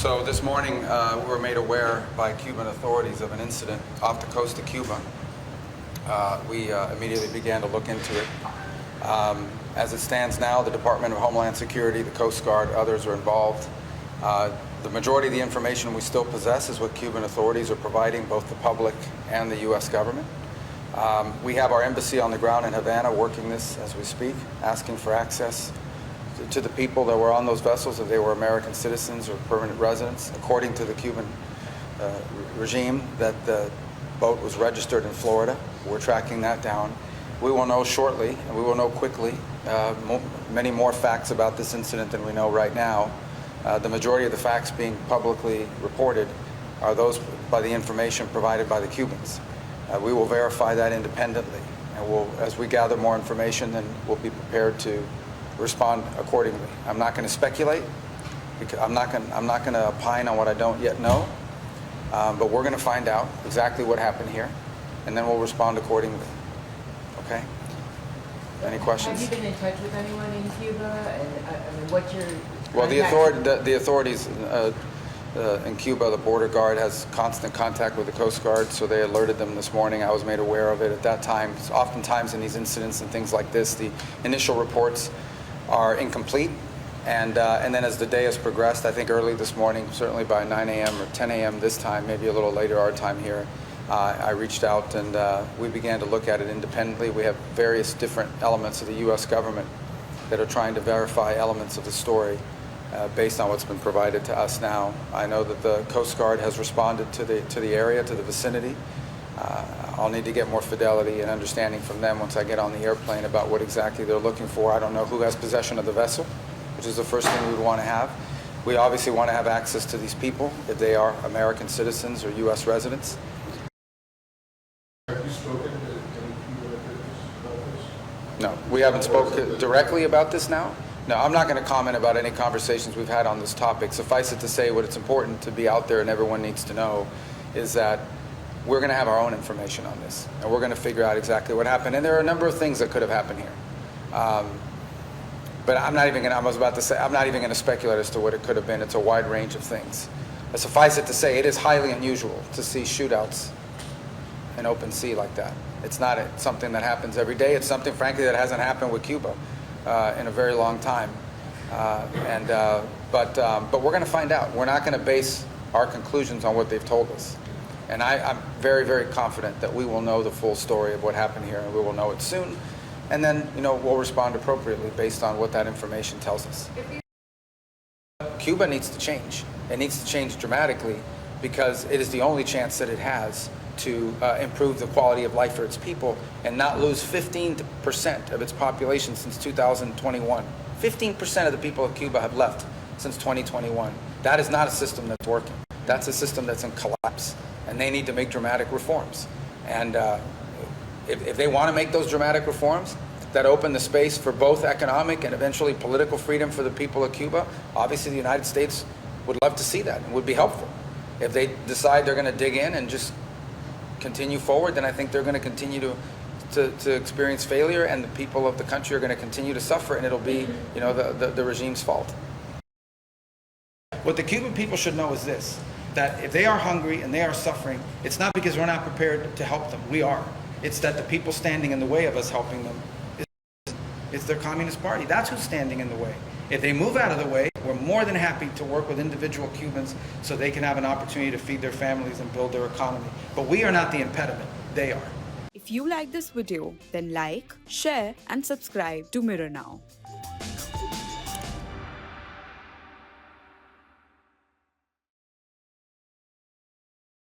So this morning, we were made aware by Cuban authorities of an incident off the coast of Cuba. We immediately began to look into it. As it stands now, the Department of Homeland Security, the Coast Guard, others are involved. The majority of the information we still possess is what Cuban authorities are providing both the public and the U.S. government. We have our embassy on the ground in Havana working this as we speak, asking for access to the people that were on those vessels, if they were American citizens or permanent residents. According to the Cuban regime, that the boat was registered in Florida. We're tracking that down. We will know shortly, and we will know quickly, many more facts about this incident than we know right now. The majority of the facts being publicly reported are those by the information provided by the Cubans. We will verify that independently, and as we gather more information, then we'll be prepared to respond accordingly. I'm not going to speculate, because I'm not going to opine on what I don't yet know, but we're going to find out exactly what happened here, and then we'll respond accordingly. Okay? Any questions? Have you been in touch with anyone in Cuba? And I mean, what's your... Well, the authorities in Cuba, the border guard has constant contact with the Coast Guard, so they alerted them this morning. I was made aware of it at that time. Oftentimes in these incidents and things like this, the initial reports are incomplete, and then as the day has progressed, I think early this morning, certainly by 9 a.m. or 10 a.m. this time, maybe a little later our time here, I reached out and we began to look at it independently. We have various different elements of the U.S. government that are trying to verify elements of the story based on what's been provided to us now. I know that the Coast Guard has responded to the area, to the vicinity. I'll need to get more fidelity and understanding from them once I get on the airplane about what exactly they're looking for. I don't know who has possession of the vessel, which is the first thing we would want to have. We obviously want to have access to these people if they are American citizens or U.S. residents. Have you spoken to any Cuban officials about this? No, we haven't spoken directly about this now. No, I'm not going to comment about any conversations we've had on this topic. Suffice it to say, what it's important to be out there and everyone needs to know is that we're going to have our own information on this, and we're going to figure out exactly what happened. And there are a number of things that could have happened here. But I'm not even going to speculate as to what it could have been. It's a wide range of things. But suffice it to say, it is highly unusual to see shootouts in open sea like that. It's not something that happens every day. It's something, frankly, that hasn't happened with Cuba in a very long time. But we're going to find out. We're not going to base our conclusions on what they've told us. And I'm very, very confident that we will know the full story of what happened here, and we will know it soon. And then, we'll respond appropriately based on what that information tells us. Cuba needs to change. It needs to change dramatically because it is the only chance that it has to improve the quality of life for its people and not lose 15% of its population since 2021. 15% of the people of Cuba have left since 2021. That is not a system that's working. That's a system that's in collapse, and they need to make dramatic reforms. And if they want to make those dramatic reforms that open the space for both economic and eventually political freedom for the people of Cuba, obviously the United States would love to see that and would be helpful. If they decide they're going to dig in and just continue forward, then I think they're going to continue to experience failure, and the people of the country are going to continue to suffer, and it'll be the regime's fault. What the Cuban people should know is this, that if they are hungry and they are suffering, it's not because we're not prepared to help them. We are. It's that the people standing in the way of us helping them, it's their Communist Party. That's who's standing in the way. If they move out of the way, we're more than happy to work with individual Cubans so they can have an opportunity to feed their families and build their economy. But we are not the impediment. They are. If you like this video, then like, share and subscribe to Mirror Now.